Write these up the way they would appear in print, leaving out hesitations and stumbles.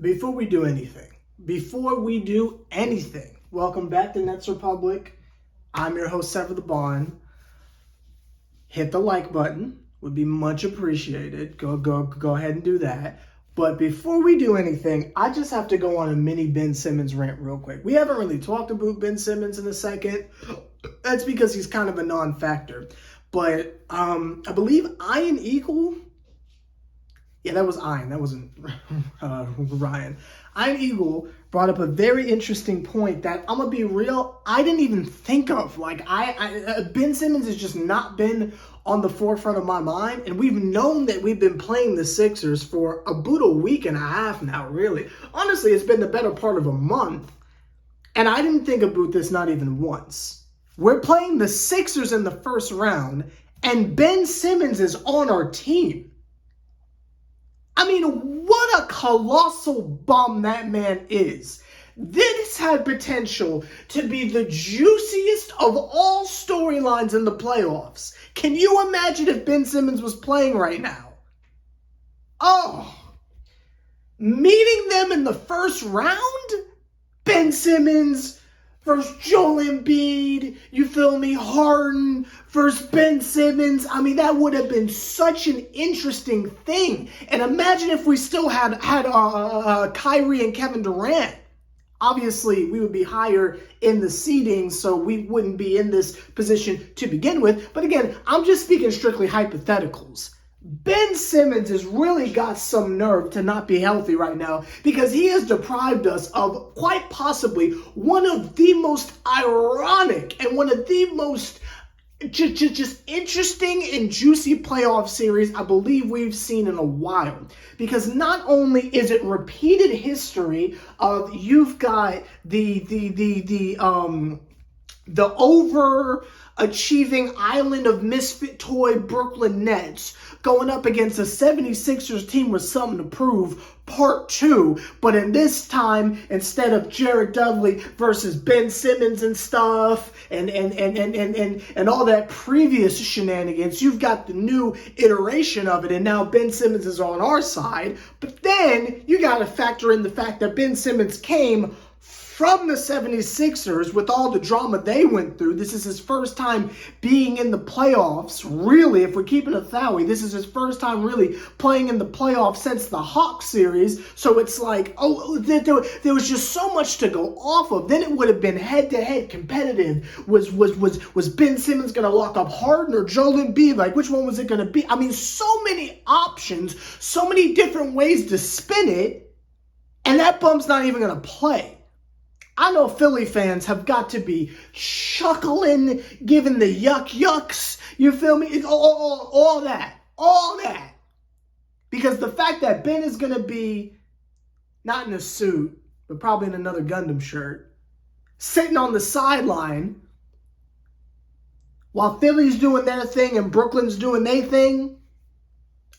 before we do anything, welcome back to Nets Republic. I'm your host, Sever the Bond. Hit the like button, would be much appreciated. Go ahead and do that. But before we do anything, I just have to go on a mini Ben Simmons rant real quick. We haven't really talked about Ben Simmons in a second. That's because he's kind of a non-factor. But I believe Iron Eagle. Yeah, that was Iron. That wasn't Ryan. Iron Eagle brought up a very interesting point that, I'm going to be real, I didn't even think of. Like, Ben Simmons has just not been on the forefront of my mind. And we've known that we've been playing the Sixers for about a week and a half now, really. Honestly, it's been the better part of a month. And I didn't think about this not even once. We're playing the Sixers in the first round, and Ben Simmons is on our team. I mean, what a colossal bum that man is. This had potential to be the juiciest of all storylines in the playoffs. Can you imagine if Ben Simmons was playing right now? Oh, meeting them in the first round? Ben Simmons versus Joel Embiid, you feel me? Harden versus Ben Simmons. I mean, that would have been such an interesting thing. And imagine if we still had Kyrie and Kevin Durant. Obviously, we would be higher in the seeding, so we wouldn't be in this position to begin with. But again, I'm just speaking strictly hypotheticals. Ben Simmons has really got some nerve to not be healthy right now, because he has deprived us of quite possibly one of the most ironic and one of the most just interesting and juicy playoff series I believe we've seen in a while. Because not only is it repeated history of, you've got the overachieving island of misfit toy Brooklyn Nets going up against a 76ers team with something to prove, part 2. But in this time, instead of Jared Dudley versus Ben Simmons and stuff and all that previous shenanigans, you've got the new iteration of it, and now Ben Simmons is on our side. But then you got to factor in the fact that Ben Simmons came from the 76ers with all the drama they went through. This is his first time being in the playoffs. Really, if we're keeping it Thowie, this is his first time really playing in the playoffs since the Hawks series. So it's like, there was just so much to go off of. Then it would have been head-to-head competitive. Was Ben Simmons going to lock up Harden or Joel Embiid? Like, which one was it going to be? I mean, so many options, so many different ways to spin it, and that bum's not even going to play. I know Philly fans have got to be chuckling, giving the yucks, you feel me? It's all that. Because the fact that Ben is going to be, not in a suit, but probably in another Gundam shirt, sitting on the sideline, while Philly's doing their thing and Brooklyn's doing their thing,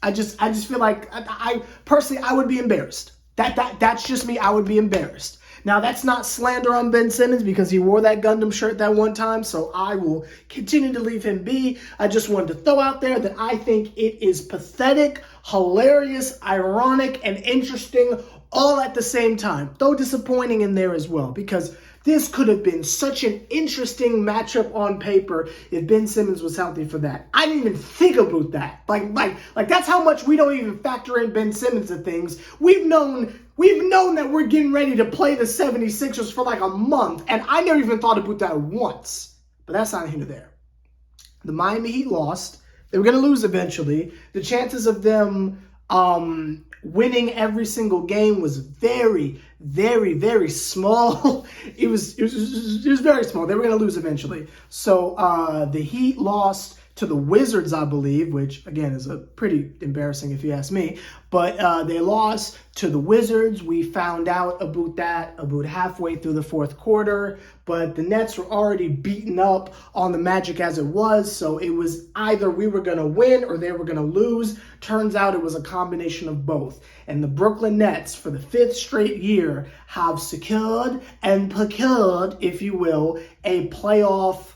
I just feel like, I personally, I would be embarrassed. That's just me, I would be embarrassed. Now, that's not slander on Ben Simmons because he wore that Gundam shirt that one time, so I will continue to leave him be. I just wanted to throw out there that I think it is pathetic, hilarious, ironic, and interesting all at the same time. Though disappointing in there as well, because this could have been such an interesting matchup on paper if Ben Simmons was healthy for that. I didn't even think about that. Like that's how much we don't even factor in Ben Simmons to things. We've known that we're getting ready to play the 76ers for like a month, and I never even thought about that once. But that's not here nor there. The Miami Heat lost. They were going to lose eventually. The chances of them winning every single game was very, very, very small. It was very small. They were going to lose eventually. So the Heat lost to the Wizards, I believe, which, again, is a pretty embarrassing if you ask me. But they lost to the Wizards. We found out about that about halfway through the fourth quarter. But the Nets were already beaten up on the Magic as it was. So it was either we were going to win or they were going to lose. Turns out it was a combination of both. And the Brooklyn Nets, for the 5th straight year, have secured and procured, if you will, a playoff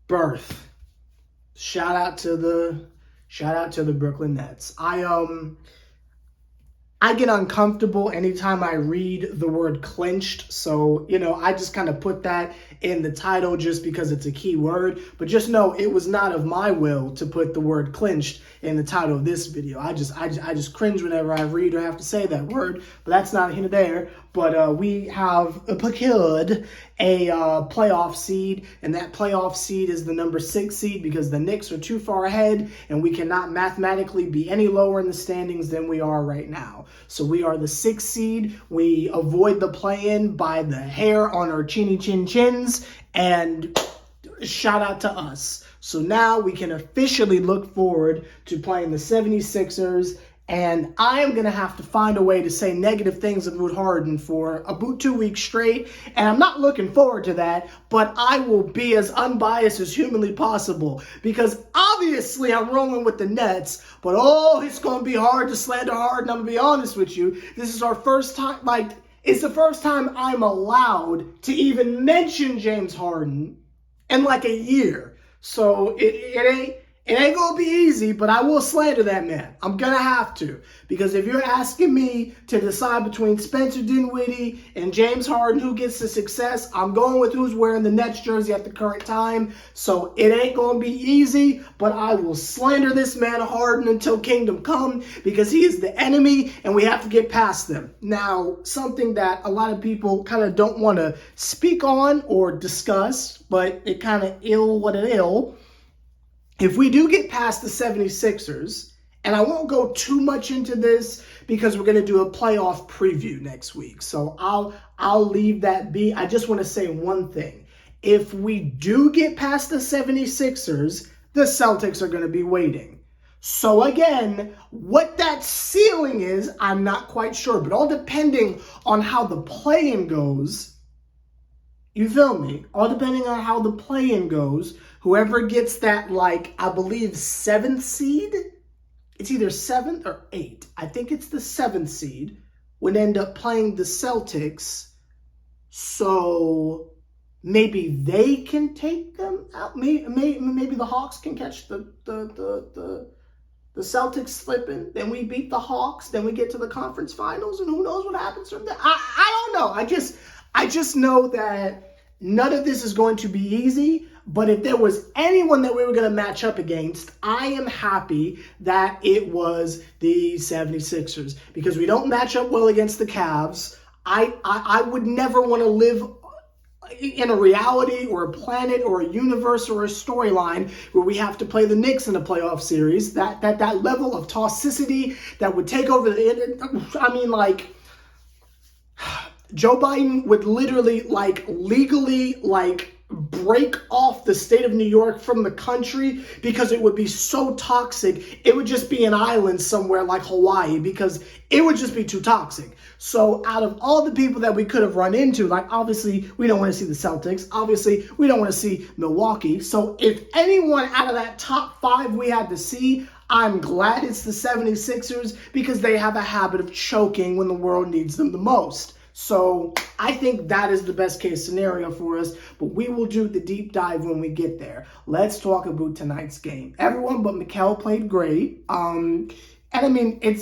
berth. Shout out to the Brooklyn Nets. I get uncomfortable anytime I read the word clinched. So, I just kind of put that in the title just because it's a key word. But just know it was not of my will to put the word clinched in the title of this video. I just cringe whenever I read or have to say that word. But that's not here or there. But we have procured a playoff seed, and that playoff seed is the number 6 seed because the Knicks are too far ahead, and we cannot mathematically be any lower in the standings than we are right now. So we are the 6th seed. We avoid the play-in by the hair on our chins, and shout out to us. So now we can officially look forward to playing the 76ers. And I am going to have to find a way to say negative things about Harden for about 2 weeks straight. And I'm not looking forward to that, but I will be as unbiased as humanly possible. Because obviously I'm rolling with the Nets, but it's going to be hard to slander Harden. I'm going to be honest with you. This is our first time, it's the first time I'm allowed to even mention James Harden in a year. So it ain't going to be easy, but I will slander that man. I'm going to have to. Because if you're asking me to decide between Spencer Dinwiddie and James Harden who gets the success, I'm going with who's wearing the Nets jersey at the current time. So it ain't going to be easy, but I will slander this man Harden until kingdom come because he is the enemy and we have to get past them. Now, something that a lot of people kind of don't want to speak on or discuss, but it kind of ill what it ill. If we do get past the 76ers, and I won't go too much into this because we're going to do a playoff preview next week. So I'll leave that be. I just want to say one thing. If we do get past the 76ers, the Celtics are going to be waiting. So again, what that ceiling is, I'm not quite sure. But all depending on how the play-in goes, you feel me? All depending on how the play-in goes, whoever gets that, I believe, 7th seed, it's either 7th or 8th. I think it's the 7th seed, would end up playing the Celtics. So maybe they can take them out. Maybe the Hawks can catch the Celtics slipping. Then we beat the Hawks. Then we get to the conference finals, and who knows what happens from there. I don't know. I just know that none of this is going to be easy, but if there was anyone that we were going to match up against, I am happy that it was the 76ers because we don't match up well against the Cavs. I would never want to live in a reality or a planet or a universe or a storyline where we have to play the Knicks in a playoff series. That level of toxicity that would take over the internet. Joe Biden would literally, legally, break off the state of New York from the country because it would be so toxic. It would just be an island somewhere like Hawaii because it would just be too toxic. So out of all the people that we could have run into, obviously, we don't want to see the Celtics. Obviously, we don't want to see Milwaukee. So if anyone out of that top 5 we had to see, I'm glad it's the 76ers because they have a habit of choking when the world needs them the most. So I think that is the best case scenario for us, but we will do the deep dive when we get there. Let's talk about tonight's game. Everyone but Mikal played great. And I mean, I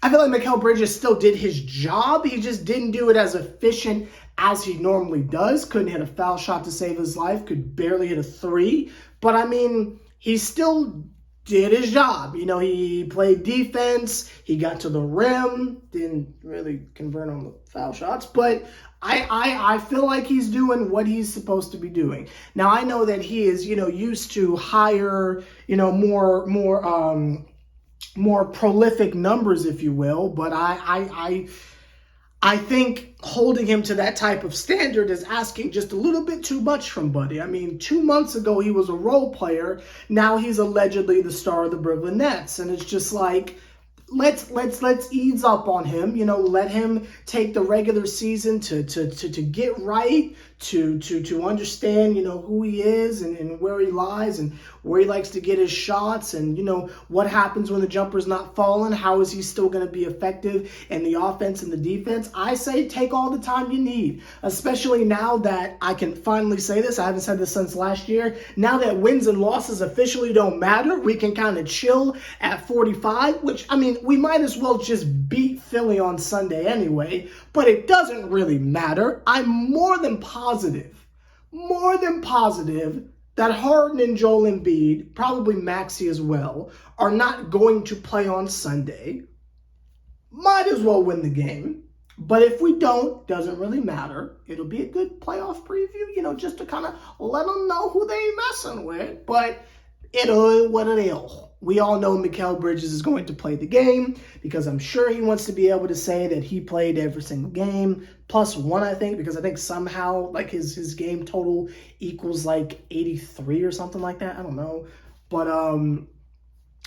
feel like Mikal Bridges still did his job. He just didn't do it as efficient as he normally does. Couldn't hit a foul shot to save his life. Could barely hit a 3. But I mean, he still did his job. He played defense. He got to the rim. Didn't really convert on the foul shots. But I feel like he's doing what he's supposed to be doing. Now, I know that he is, used to higher, more prolific numbers, if you will. But I think holding him to that type of standard is asking just a little bit too much from Buddy. I mean, 2 months ago, he was a role player. Now he's allegedly the star of the Brooklyn Nets. And it's just let's ease up on him. Let him take the regular season to get right, to understand, who he is and where he lies and where he likes to get his shots and, what happens when the jumper's not falling. How is he still going to be effective in the offense and the defense? I say take all the time you need, especially now that I can finally say this. I haven't said this since last year. Now that wins and losses officially don't matter, we can kind of chill at 45, which, I mean, mean, we might as well just beat Philly on Sunday anyway, but it doesn't really matter. I'm more than positive that Harden and Joel Embiid, probably Maxey as well, are not going to play on Sunday. Might as well win the game. But if we don't, doesn't really matter. It'll be a good playoff preview, just to kind of let them know who they messing with. But it'll what it is. We all know Mikal Bridges is going to play the game because I'm sure he wants to be able to say that he played every single game. +1, I think, because I think somehow like his game total equals like 83 or something like that. I don't know. But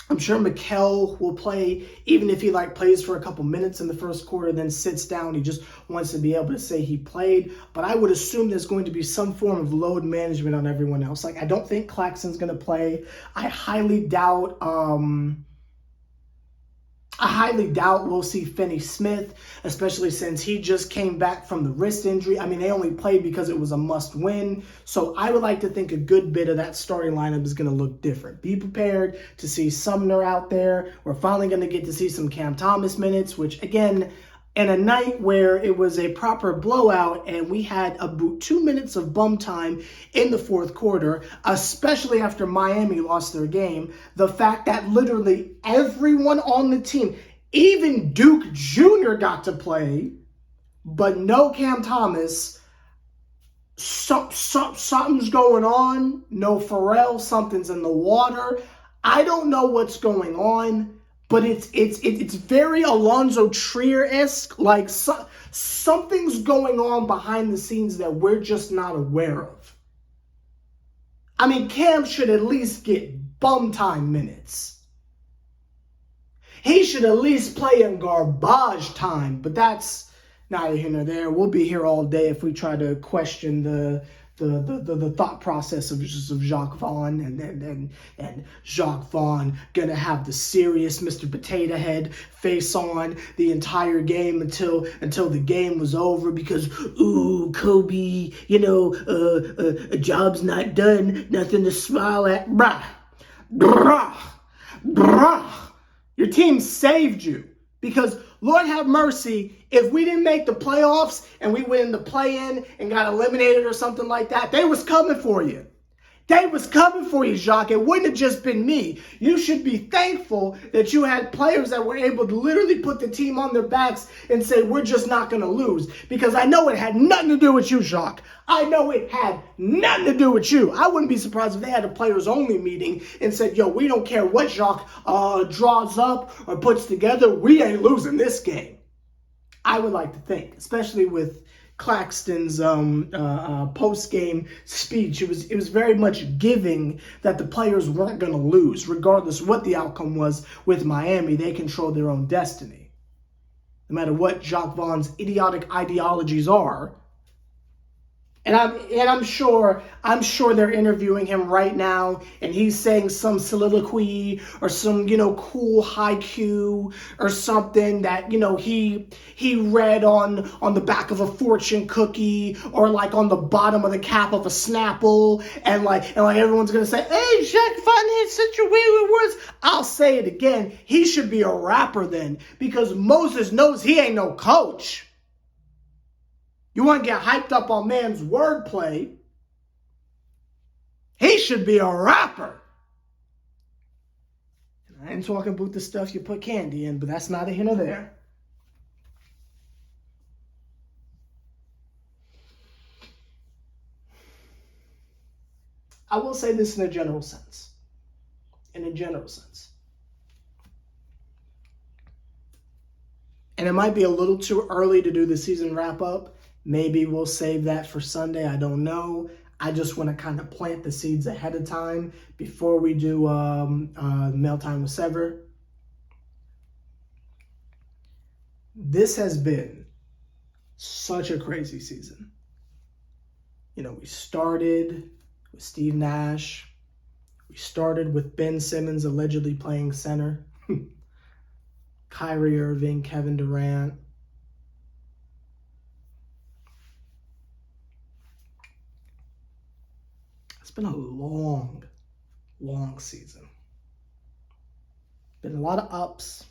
I'm sure Mikal will play, even if he plays for a couple minutes in the first quarter, then sits down. He just wants to be able to say he played. But I would assume there's going to be some form of load management on everyone else. I don't think Claxton's going to play. I highly doubt we'll see Finney Smith, especially since he just came back from the wrist injury. I mean, they only played because it was a must-win. So I would like to think a good bit of that starting lineup is going to look different. Be prepared to see Sumner out there. We're finally going to get to see some Cam Thomas minutes, which, again, in a night where it was a proper blowout and we had about 2 minutes of bum time in the fourth quarter, especially after Miami lost their game, the fact that literally everyone on the team, even Duke Jr. got to play, but no Cam Thomas, something's going on. No Pharrell, something's in the water. I don't know what's going on. But it's very Alonzo Trier-esque. Like something's going on behind the scenes that we're just not aware of. I mean, Cam should at least get bum time minutes. He should at least play in garbage time. But that's neither here nor there. We'll be here all day if we try to question the thought process of Jacques Vaughn and Jacques Vaughn gonna have the serious Mr. Potato Head face on the entire game until the game was over because Kobe, a job's not done, nothing to smile at, bruh. Your team saved you because Lord have mercy, if we didn't make the playoffs and we went in the play-in and got eliminated or something like that, they was coming for you. They was coming for you, Jacques. It wouldn't have just been me. You should be thankful that you had players that were able to literally put the team on their backs and say, we're just not going to lose. Because I know it had nothing to do with you, Jacques. I know it had nothing to do with you. I wouldn't be surprised if they had a players-only meeting and said, yo, we don't care what Jacques draws up or puts together. We ain't losing this game. I would like to think, especially with Claxton's post-game speech. It was very much giving that the players weren't going to lose, regardless what the outcome was with Miami. They control their own destiny. No matter what Jacques Vaughn's idiotic ideologies are. And I'm sure they're interviewing him right now, and he's saying some soliloquy or some cool haiku or something that he read on the back of a fortune cookie or like on the bottom of the cap of a Snapple, and everyone's gonna say, "Hey, Jacques Vaughn hit such a weird words." I'll say it again. He should be a rapper then, because Moses knows he ain't no coach. You want to get hyped up on man's wordplay? He should be a rapper. And I ain't talking about the stuff you put candy in, but that's neither here nor there. I will say this in a general sense. And it might be a little too early to do the season wrap up. Maybe we'll save that for Sunday. I don't know. I just want to kind of plant the seeds ahead of time before we do Mail Time with Sever. This has been such a crazy season. We started with Steve Nash. We started with Ben Simmons allegedly playing center. Kyrie Irving, Kevin Durant. It's been a long, long season. Been a lot of ups,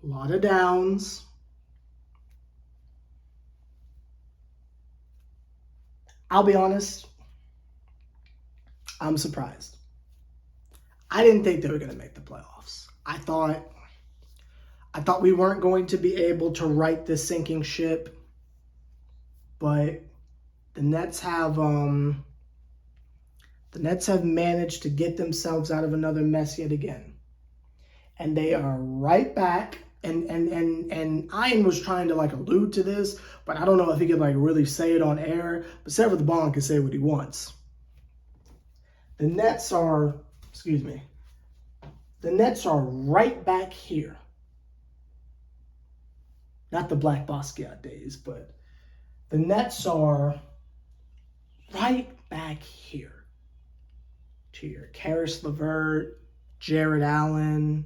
a lot of downs. I'll be honest, I'm surprised. I didn't think they were going to make the playoffs. I thought we weren't going to be able to right this sinking ship, but the Nets have managed to get themselves out of another mess yet again. And they are right back. And Ian was trying to allude to this, but I don't know if he could really say it on air. But Sever the Bond can say what he wants. The Nets are right back here. Not the Black Basquiat days, but the Nets are right back here. To your Karis LeVert, Jared Allen,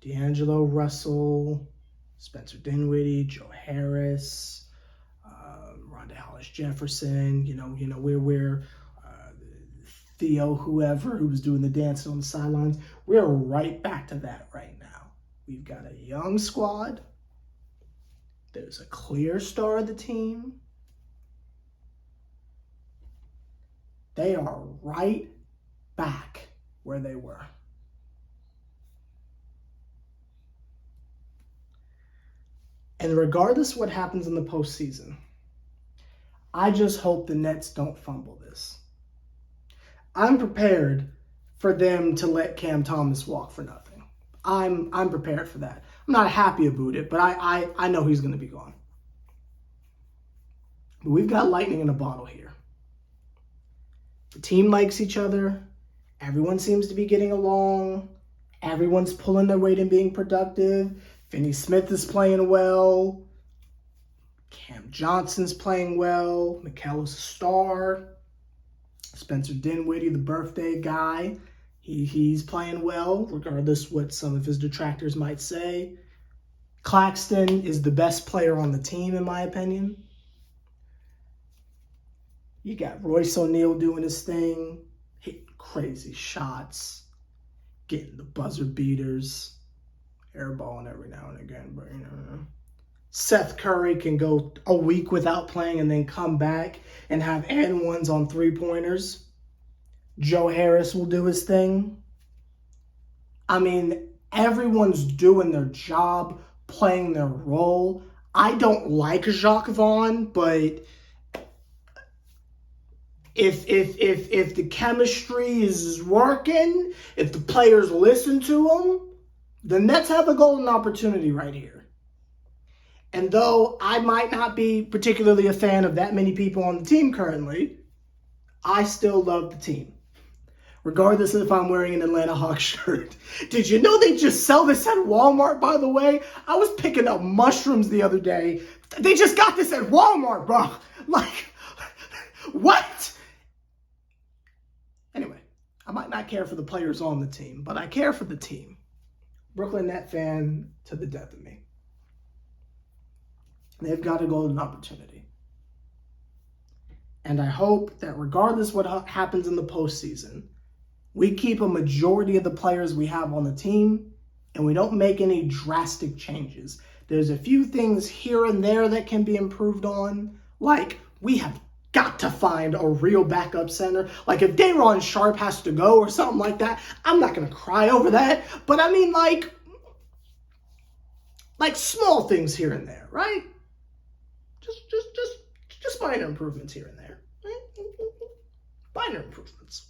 D'Angelo Russell, Spencer Dinwiddie, Joe Harris, Rondé Hollis-Jefferson, we're Theo, whoever, who was doing the dancing on the sidelines. We're right back to that right now. We've got a young squad. There's a clear star of the team. They are right back where they were. And regardless of what happens in the postseason, I just hope the Nets don't fumble this. I'm prepared for them to let Cam Thomas walk for nothing. I'm prepared for that. I'm not happy about it, but I know he's going to be gone. But we've got lightning in a bottle here. The team likes each other. Everyone seems to be getting along. Everyone's pulling their weight and being productive. Finney Smith is playing well. Cam Johnson's playing well. Mikel's a star. Spencer Dinwiddie, the birthday guy, he's playing well, regardless what some of his detractors might say. Claxton is the best player on the team, in my opinion. You got Royce O'Neal doing his thing, hitting crazy shots, getting the buzzer beaters, airballing every now and again, but Seth Curry can go a week without playing and then come back and have and ones on three-pointers. Joe Harris will do his thing. I mean, everyone's doing their job, playing their role. I don't like Jacques Vaughn, but if the chemistry is working, if the players listen to him, the Nets have a golden opportunity right here. And though I might not be particularly a fan of that many people on the team currently, I still love the team. Regardless if I'm wearing an Atlanta Hawks shirt. Did you know they just sell this at Walmart, by the way? I was picking up mushrooms the other day. They just got this at Walmart, bro. What? Anyway, I might not care for the players on the team, but I care for the team. Brooklyn Net fan to the death of me. They've got a golden opportunity. And I hope that regardless what happens in the postseason, we keep a majority of the players we have on the team and we don't make any drastic changes. There's a few things here and there that can be improved on. Like, we have got to find a real backup center. Like, if Day'Ron Sharpe has to go or something like that, I'm not going to cry over that. But I mean, like small things here and there, right? Just minor improvements here and there. Minor improvements.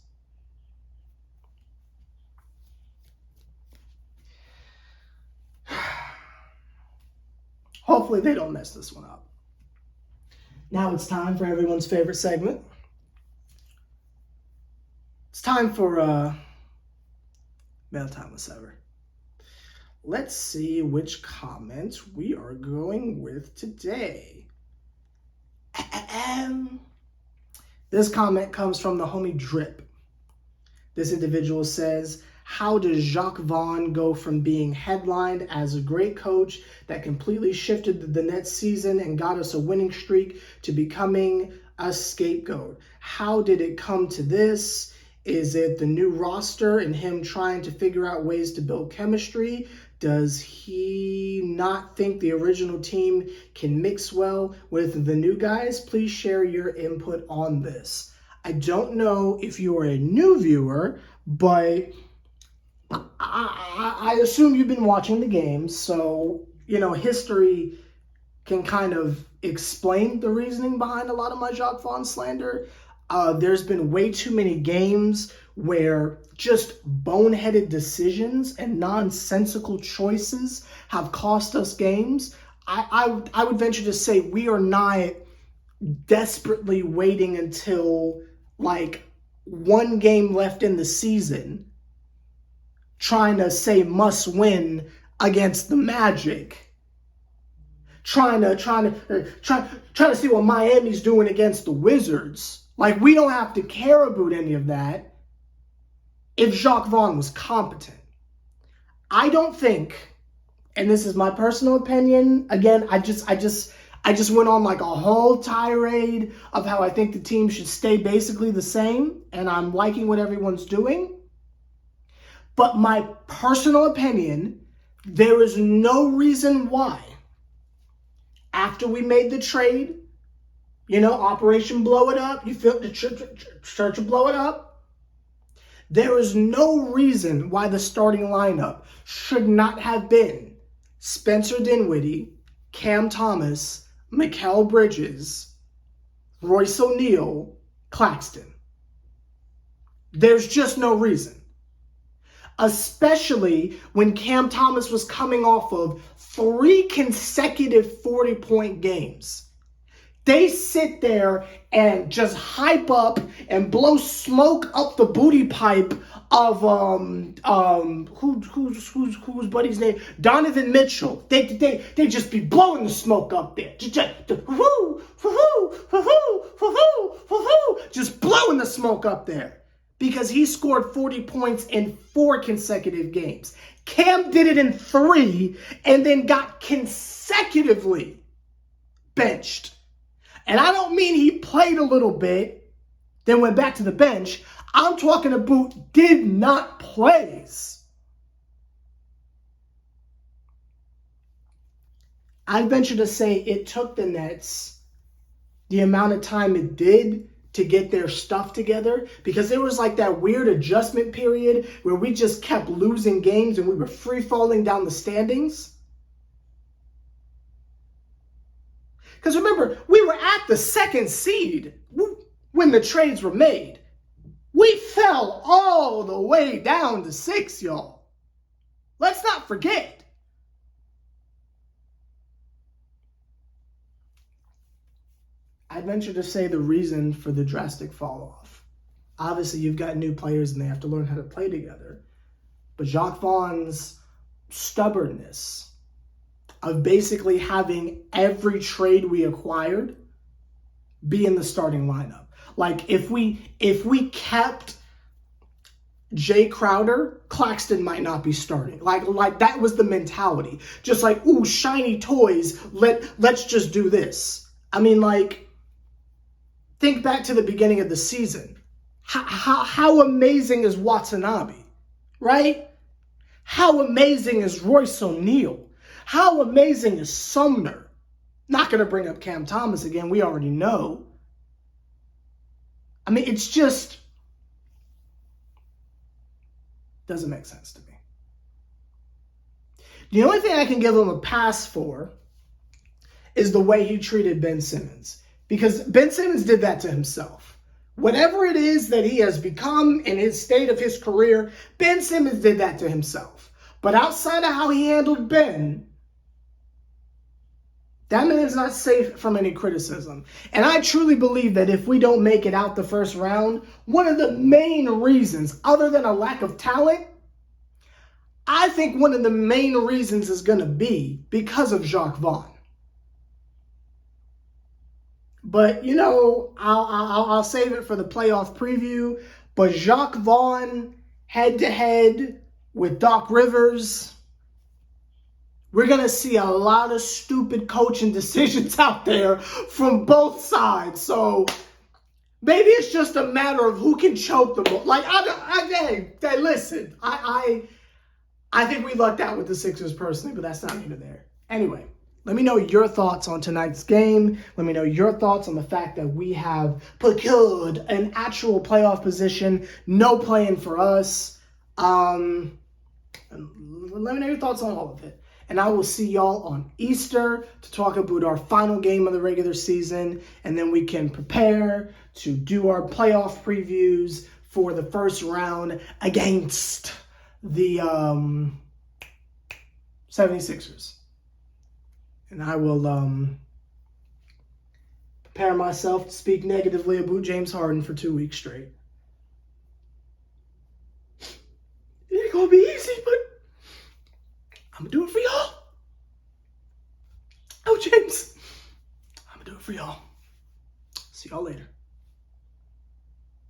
Hopefully they don't mess this one up. Now it's time for everyone's favorite segment. It's time for Mail Time with Sever. Let's see which comments we are going with today. This comment comes from the homie Drip. This individual says, how does Jacques Vaughn go from being headlined as a great coach that completely shifted the Nets season and got us a winning streak to becoming a scapegoat? How did it come to this? Is it the new roster and him trying to figure out ways to build chemistry? Does he not think the original team can mix well with the new guys? Please share your input on this. I don't know if you are a new viewer, but I assume you've been watching the games, so, history can kind of explain the reasoning behind a lot of my Jacques Vaughn slander. There's been way too many games where just boneheaded decisions and nonsensical choices have cost us games. I would venture to say we are not desperately waiting until like one game left in the season trying to say must win against the Magic. Trying to see what Miami's doing against the Wizards. Like, we don't have to care about any of that if Jacques Vaughn was competent. I don't think, and this is my personal opinion, again, I just went on like a whole tirade of how I think the team should stay basically the same, and I'm liking what everyone's doing. But my personal opinion, there is no reason why, after we made the trade, Operation Blow It Up, you feel the church will blow it up. There is no reason why the starting lineup should not have been Spencer Dinwiddie, Cam Thomas, Mikal Bridges, Royce O'Neal, Claxton. There's just no reason. Especially when Cam Thomas was coming off of 3 consecutive 40-point games. They sit there and just hype up and blow smoke up the booty pipe of who's buddy's name? Donovan Mitchell. They just be blowing the smoke up there. Just blowing the smoke up there. Because he scored 40 points in 4 consecutive games. Cam did it in 3 and then got consecutively benched. And I don't mean he played a little bit, then went back to the bench. I'm talking about did not plays. I venture to say it took the Nets the amount of time it did to get their stuff together, because there was like that weird adjustment period where we just kept losing games and we were free falling down the standings. Because remember, we were at the 2nd seed when the trades were made. We fell all the way down to 6, y'all. Let's not forget. I'd venture to say the reason for the drastic fall off. Obviously, you've got new players and they have to learn how to play together. But Jacques Vaughn's stubbornness of basically having every trade we acquired be in the starting lineup. Like, if we kept Jay Crowder, Claxton might not be starting. Like that was the mentality. Just like, ooh, shiny toys, let's just do this. I mean, like, think back to the beginning of the season. How amazing is Watanabe, right? How amazing is Royce O'Neal? How amazing is Sumner? Not going to bring up Cam Thomas again. We already know. I mean, it's just doesn't make sense to me. The only thing I can give him a pass for is the way he treated Ben Simmons. Because Ben Simmons did that to himself. Whatever it is that he has become in his state of his career, Ben Simmons did that to himself. But outside of how he handled Ben, that man is not safe from any criticism. And I truly believe that if we don't make it out the first round, one of the main reasons, other than a lack of talent, I think one of the main reasons is going to be because of Jacques Vaughn. But, I'll save it for the playoff preview. But Jacques Vaughn, head-to-head with Doc Rivers, we're going to see a lot of stupid coaching decisions out there from both sides. So maybe it's just a matter of who can choke the ball. Like, hey, listen, I think we lucked out with the Sixers personally, but that's not here nor there. Anyway, let me know your thoughts on tonight's game. Let me know your thoughts on the fact that we have procured an actual playoff position. No playing for us. Let me know your thoughts on all of it. And I will see y'all on Easter to talk about our final game of the regular season. And then we can prepare to do our playoff previews for the first round against the 76ers. And I will prepare myself to speak negatively about James Harden for 2 weeks straight. It ain't gonna be easy, but I'm gonna do it for y'all. Oh, James, I'm gonna do it for y'all. See y'all later.